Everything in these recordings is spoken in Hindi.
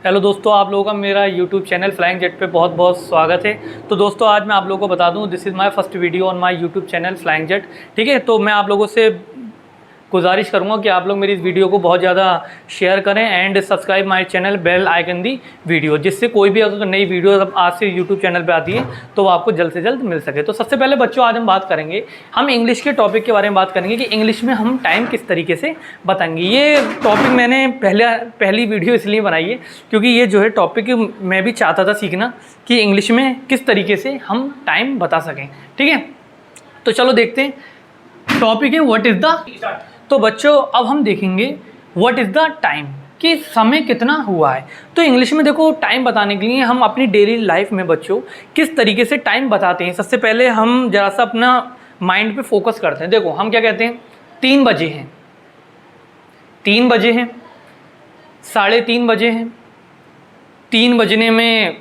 हेलो दोस्तों, आप लोगों का मेरा यूट्यूब चैनल फ्लाइंग जेट पे बहुत बहुत स्वागत है। तो दोस्तों आज मैं आप लोगों को बता दूं, this is my first video on my YouTube channel flying jet. ठीक है, तो मैं आप लोगों से गुजारिश करूंगा कि आप लोग मेरी इस वीडियो को बहुत ज़्यादा शेयर करें and subscribe my channel, bell icon the video, जिससे कोई भी अगर नई वीडियो आज से यूट्यूब चैनल पे आती है तो वो आपको जल्द से जल्द मिल सके। तो सबसे पहले बच्चों, आज हम बात करेंगे, हम इंग्लिश के टॉपिक के बारे में बात करेंगे कि इंग्लिश में हम टाइम किस तरीके से बताएंगे। ये टॉपिक मैंने पहली वीडियो इसलिए बनाई है क्योंकि ये जो है टॉपिक मैं भी चाहता था सीखना कि इंग्लिश में किस तरीके से हम टाइम बता सकें। ठीक है, तो चलो देखते हैं। टॉपिक है व्हाट इज़ द। तो बच्चों अब हम देखेंगे व्हाट इज़ द टाइम, कि समय कितना हुआ है। तो इंग्लिश में देखो, टाइम बताने के लिए हम अपनी डेली लाइफ में बच्चों किस तरीके से टाइम बताते हैं। सबसे पहले हम जरा सा अपना माइंड पे फोकस करते हैं। देखो हम क्या कहते हैं, 3 बजे हैं, 3 बजे हैं, 3:30 बजे हैं, 3 बजने में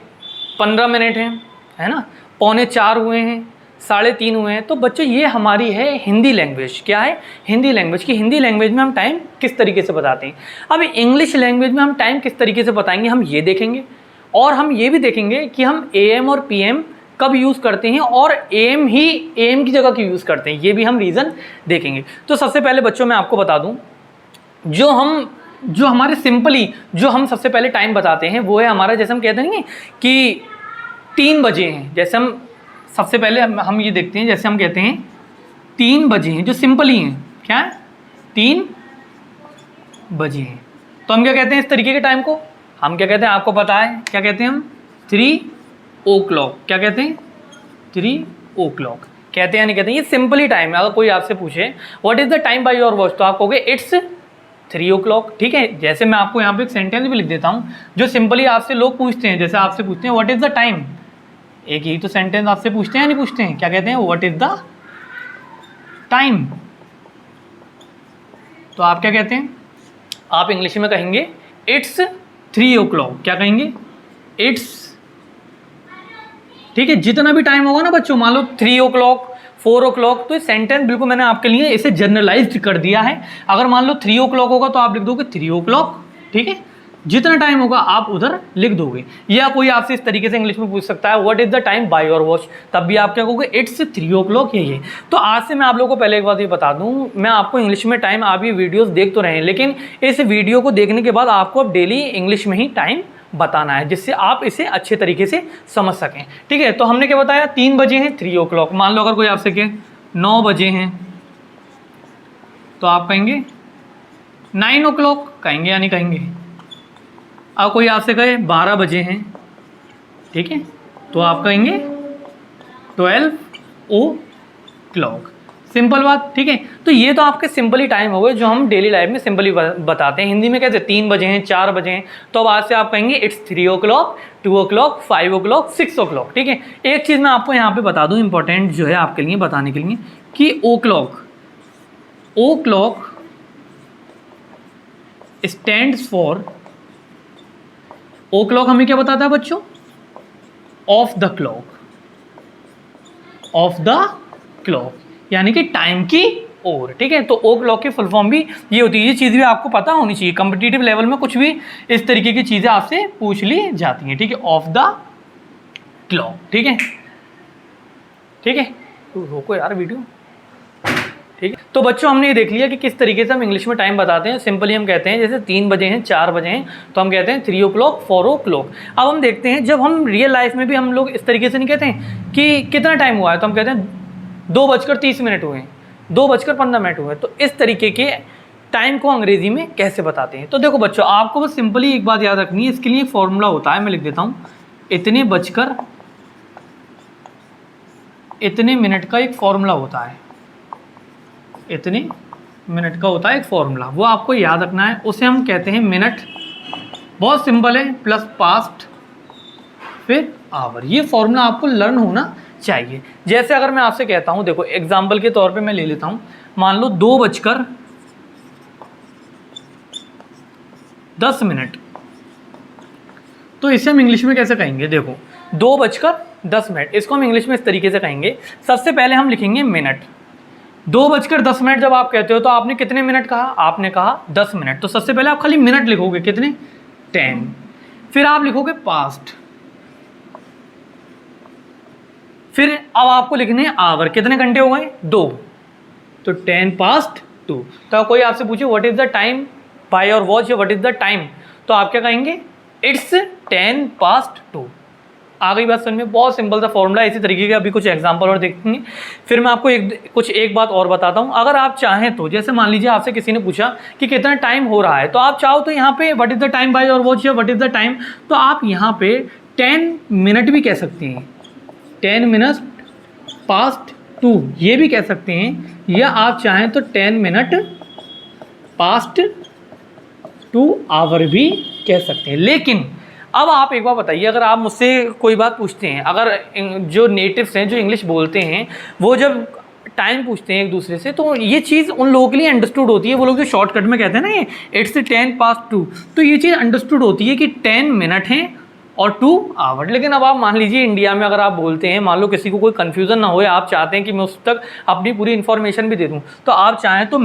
15 मिनट हैं, है ना, 3:45 हुए हैं, 3:30 हुए हैं। तो बच्चों ये हमारी है हिंदी लैंग्वेज। क्या है? हिंदी लैंग्वेज। की हिंदी लैंग्वेज में हम टाइम किस तरीके से बताते हैं। अब इंग्लिश लैंग्वेज में हम टाइम किस तरीके से बताएंगे, हम ये देखेंगे। और हम ये भी देखेंगे कि हम AM और PM कब यूज़ करते हैं और AM की जगह क्यों यूज़ करते हैं, ये भी हम रीज़न देखेंगे। तो सबसे पहले बच्चों मैं आपको बता दूँ, जो हमारे सिंपली जो हम सबसे पहले टाइम बताते हैं वो है हमारा, जैसे हम कहते हैं कि 3 बजे हैं। जैसे हम सबसे पहले हम ये देखते हैं, जैसे हम कहते हैं 3 बजे हैं, जो सिंपल ही हैं। क्या है? 3 बजे हैं। तो हम क्या कहते हैं इस तरीके के टाइम को, हम क्या कहते हैं आपको पता है, क्या कहते हैं हम? 3 o'clock। क्या कहते हैं? 3 o'clock कहते हैं या नहीं कहते हैं? ये सिंपल ही टाइम है। अगर कोई आपसे पूछे what is the time by your watch, तो आप कहोगे इट्स 3 o'clock। ठीक है, जैसे मैं आपको यहाँ पे एक सेंटेंस भी लिख देता हूँ जो सिंपली आपसे लोग पूछते हैं। जैसे आपसे पूछते हैं व्हाट इज़ द टाइम, एक यही तो सेंटेंस आपसे पूछते हैं या नहीं पूछते हैं? क्या कहते हैं? What is the time. तो आप क्या कहते हैं? आप इंग्लिश में कहेंगे इट्स 3 o'clock। क्या कहेंगे? इट्स। ठीक है, जितना भी टाइम होगा ना बच्चों, मान लो 3 o'clock, 4 o'clock, तो ये सेंटेंस बिल्कुल मैंने आपके लिए इसे जनरलाइज्ड कर दिया है। अगर मान लो 3 o'clock होगा तो आप लिख दोगे 3 o'clock। ठीक है, जितना टाइम होगा आप उधर लिख दोगे। या कोई आपसे इस तरीके से इंग्लिश में पूछ सकता है what is the time by your watch, तब भी आप क्या कहोगे? It's 3 o'clock। यही है। तो आज से मैं आप लोगों को पहले एक बात ये बता दूं, मैं आपको इंग्लिश में टाइम, आप ये वीडियोस देख तो रहे हैं, लेकिन इस वीडियो को देखने के बाद आपको अब डेली इंग्लिश में ही टाइम बताना है, जिससे आप इसे अच्छे तरीके से समझ सकें। ठीक है, तो हमने क्या बताया? 3 बजे हैं, 3 o'clock। मान लो अगर कोई आपसे कहे 9 बजे हैं, तो आप कहेंगे 9 o'clock, कहेंगे या नहीं कहेंगे? अब कोई आपसे कहे 12 बजे हैं, ठीक है, तो आप कहेंगे 12 o'clock। सिंपल बात। ठीक है, तो ये तो आपके सिंपल ही टाइम हो गए जो हम डेली लाइफ में सिंपली बताते हैं। हिंदी में कहते हैं 3 बजे हैं, 4 बजे हैं, तो अब आज से आप कहेंगे it's 3 o'clock, 2 o'clock, 5 o'clock, 6 o'clock। ठीक है, एक चीज़ मैं आपको यहाँ पे बता दूँ इंपॉर्टेंट जो है आपके लिए बताने के लिए, कि o'clock stands for, o'clock हमें क्या बताता है बच्चों? Of the clock, of the clock, यानी कि टाइम की ओर। ठीक है, तो ओ क्लॉक की फुल फॉर्म भी ये होती है। ये चीज़ भी आपको पता होनी चाहिए। कॉम्पिटिटिव लेवल में कुछ भी इस तरीके की चीज़ें आपसे पूछ ली जाती हैं। ठीक है, ऑफ द क्लॉक। ठीक है, ठीक है, तो रोको यार वीडियो। ठीक है, तो बच्चों हमने ये देख लिया कि किस तरीके से हम इंग्लिश में टाइम बताते हैं। सिंपली हम कहते हैं जैसे 3 बजे हैं, 4 बजे हैं, तो हम कहते हैं 3 o'clock, 4 o'clock। अब हम देखते हैं, जब हम रियल लाइफ में भी हम लोग इस तरीके से नहीं कहते हैं कि कितना टाइम हुआ है, तो हम कहते हैं 2:30 हुए हैं, 2:15 हुए हैं। तो इस तरीके के टाइम को अंग्रेजी में कैसे बताते हैं। तो देखो बच्चों, आपको बस सिंपली एक बात याद रखनी है। इसके लिए फॉर्मूला होता है, मैं लिख देता हूँ, इतने मिनट का एक फॉर्मूला होता है, इतने मिनट का होता है एक फॉर्मूला, वो आपको याद रखना है। उसे हम कहते हैं मिनट। बहुत सिंपल है, प्लस पास्ट फिर आवर। ये फॉर्मूला आपको लर्न होना चाहिए। जैसे अगर मैं आपसे कहता हूँ, देखो एग्जाम्पल के तौर पे मैं ले लेता हूँ, मान लो 2:10, तो इसे हम इंग्लिश में कैसे कहेंगे? देखो 2:10, इसको हम इंग्लिश में इस तरीके से कहेंगे। सबसे पहले हम लिखेंगे मिनट। 2:10 जब आप कहते हो तो आपने कितने मिनट कहा? आपने कहा 10 मिनट। तो सबसे पहले आप खाली मिनट लिखोगे, कितने? 10। फिर आप लिखोगे पास्ट, फिर अब आपको लिखने हैं आवर। कितने घंटे हो गए? 2, तो 10 past 2। तो कोई आपसे पूछे what is the time by your watch या व्हाट इज द टाइम, तो आप क्या कहेंगे? It's 10 past 2। आ गई बात समझ में? बहुत सिंपल सा फॉर्मूला है। इसी तरीके के अभी कुछ एग्जांपल और देखेंगे, फिर मैं आपको एक बात और बताता हूँ। अगर आप चाहें तो, जैसे मान लीजिए आपसे किसी ने पूछा कि कितना टाइम हो रहा है, तो आप चाहो तो यहाँ पे what is the time by your watch या व्हाट इज द टाइम, तो आप यहाँ पे 10 मिनट भी कह सकते हैं, 10 मिनट पास्ट 2 ये भी कह सकते हैं, या आप चाहें तो 10 मिनट पास्ट 2 आवर भी कह सकते हैं। लेकिन अब आप एक बार बताइए, अगर आप मुझसे कोई बात पूछते हैं, अगर जो नेटिव्स हैं, जो इंग्लिश बोलते हैं, वो जब टाइम पूछते हैं एक दूसरे से, तो ये चीज़ उन लोगों के लिए अंडरस्टूड होती है। वो लोग जो शॉर्टकट में कहते हैं ना, ये इट्स 10 past 2, तो ये चीज़ अंडरस्टूड होती है कि 10 मिनट हैं और 2 आवर। लेकिन अब आप मान लीजिए इंडिया में अगर आप बोलते हैं, मान लो किसी को कोई कन्फ्यूज़न ना हो, आप चाहते हैं कि मैं उस तक अपनी पूरी इन्फॉर्मेशन भी दे दूँ, तो आप चाहें तो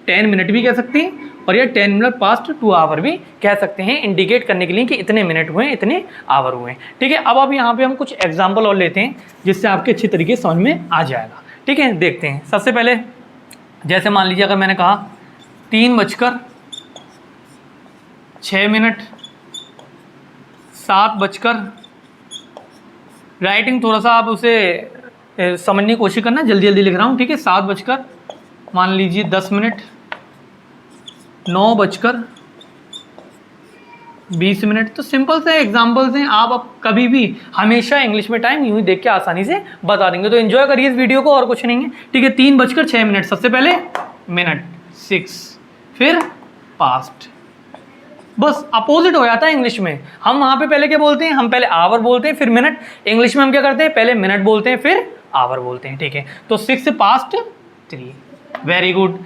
10 मिनट भी कह सकते हैं, और ये 10 मिनट पास्ट 2 आवर भी कह सकते हैं, इंडिकेट करने के लिए कि इतने मिनट हुए, इतने आवर हुए। ठीक है, अब यहाँ पे हम कुछ एग्जांपल और लेते हैं जिससे आपके अच्छी तरीके से समझ में आ जाएगा। ठीक है, देखते हैं। सबसे पहले जैसे मान लीजिए अगर मैंने कहा 3:06, 7:00, राइटिंग थोड़ा सा आप उसे समझने की कोशिश करना, जल्दी जल्दी लिख रहा हूँ। ठीक है, 7:00, मान लीजिए 10, 9:20। तो सिंपल से एग्जांपल्स हैं, आप अब कभी भी हमेशा इंग्लिश में टाइम यूं ही देख के आसानी से बता देंगे। तो एंजॉय करिए इस वीडियो को, और कुछ नहीं है। ठीक है, 3:06, सबसे पहले मिनट 6, फिर पास्ट। बस अपोजिट हो जाता है इंग्लिश में। हम वहाँ पे पहले क्या बोलते हैं? हम पहले आवर बोलते हैं, फिर मिनट। इंग्लिश में हम क्या करते हैं? पहले मिनट बोलते हैं, फिर आवर बोलते हैं। ठीक है, तो 6 past 3, वेरी गुड।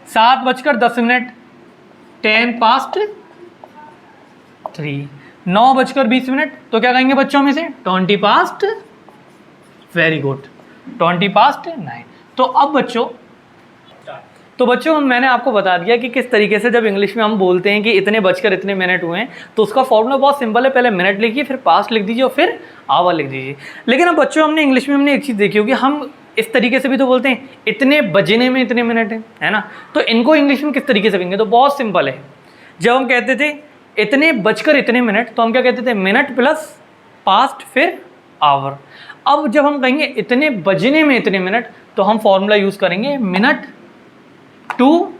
7:10, 10 past 3। 9:20, तो क्या कहेंगे बच्चों में से? 20 past, वेरी गुड, 20 past 9। तो बच्चों मैंने आपको बता दिया कि किस तरीके से जब इंग्लिश में हम बोलते हैं कि इतने बजकर इतने मिनट हुए हैं, तो उसका फॉर्मूला बहुत सिंपल है। पहले मिनट लिखिए, फिर पास्ट लिख दीजिए, और फिर आवर लिख दीजिए। लेकिन अब बच्चों हमने इंग्लिश में एक चीज़ देखी होगी, हम इस तरीके से भी तो बोलते हैं, इतने बजने में इतने मिनट है ना। तो इनको इंग्लिश में किस तरीके से कहेंगे? तो बहुत सिंपल है। जब हम कहते थे इतने बजकर इतने मिनट, तो हम क्या कहते थे? मिनट प्लस पास्ट फिर आवर। अब जब हम कहेंगे इतने बजने में इतने मिनट, तो हम फॉर्मूला यूज़ करेंगे मिनट, 2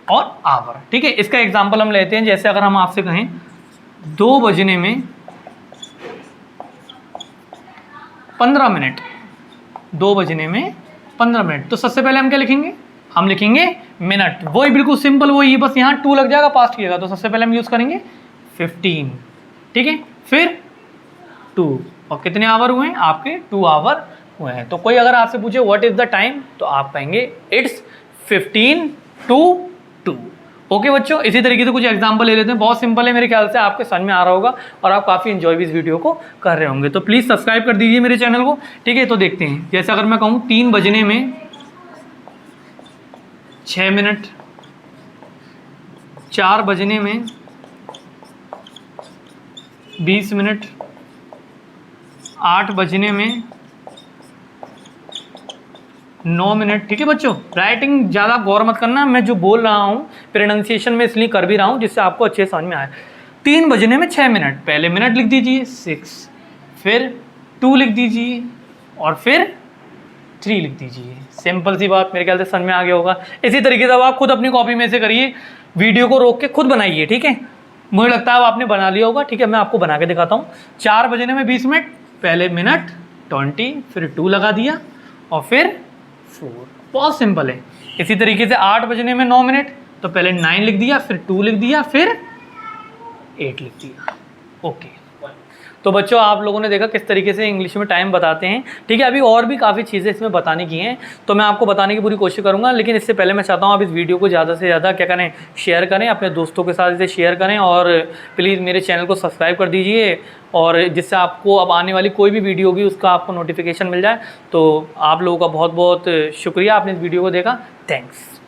और आवर। ठीक है, इसका एग्जाम्पल हम लेते हैं। जैसे अगर हम आपसे कहें 2 बजने में 15 मिनट, 2 बजने में 15 मिनट, तो सबसे पहले हम क्या लिखेंगे? हम लिखेंगे मिनट। वही बिल्कुल सिंपल वही, बस यहाँ 2 लग जाएगा, पास्ट किएगा। तो सबसे पहले हम यूज़ करेंगे 15। ठीक है, फिर 2, और कितने आवर हुए हैं आपके? 2 आवर हुए हैं। तो कोई अगर आपसे पूछे व्हाट इज़ द टाइम, तो आप कहेंगे इट्स 15 to 2। ओके बच्चों, इसी तरीके से कुछ एग्जांपल ले लेते हैं। बहुत सिंपल है, मेरे ख्याल से आपके समझ में आ रहा होगा, और आप काफ़ी एंजॉय भी इस वीडियो को कर रहे होंगे। तो प्लीज़ सब्सक्राइब कर दीजिए मेरे चैनल को। ठीक है, तो देखते हैं। जैसे अगर मैं कहूँ 3 बजने में 6 मिनट, 4 बजने में 20 मिनट, 8 बजने में 9 मिनट। ठीक है बच्चों, राइटिंग ज़्यादा गौर मत करना, मैं जो बोल रहा हूँ प्रोनाउंसिएशन में इसलिए कर भी रहा हूँ जिससे आपको अच्छे समझ में आए। 3 बजने में 6 मिनट, पहले मिनट लिख दीजिए 6, फिर 2 लिख दीजिए, और फिर 3 लिख दीजिए। सिंपल सी बात, मेरे ख्याल से समझ में आ गया होगा। इसी तरीके से अब आप खुद अपनी कॉपी में से करिए, वीडियो को रोक के खुद बनाइए। ठीक है, मुझे लगता है अब आपने बना लिया होगा। ठीक है, मैं आपको बना के दिखाता हूँ। 4 बजने में 20 मिनट, पहले मिनट 20, फिर 2 लगा दिया, और फिर 4। बहुत सिंपल है। इसी तरीके से 8 बजने में 9 मिनट, तो पहले 9 लिख दिया, फिर 2 लिख दिया, फिर 8 लिख दिया। ओके, तो बच्चों आप लोगों ने देखा किस तरीके से इंग्लिश में टाइम बताते हैं। ठीक है, अभी और भी काफ़ी चीज़ें इसमें बताने की हैं, तो मैं आपको बताने की पूरी कोशिश करूंगा। लेकिन इससे पहले मैं चाहता हूं आप इस वीडियो को ज़्यादा से ज़्यादा क्या करें, शेयर करें, अपने दोस्तों के साथ इसे शेयर करें, और प्लीज़ मेरे चैनल को सब्सक्राइब कर दीजिए, और जिससे आपको अब आने वाली कोई भी वीडियो होगी उसका आपको नोटिफिकेशन मिल जाए। तो आप लोगों का बहुत बहुत शुक्रिया, आपने इस वीडियो को देखा। थैंक्स।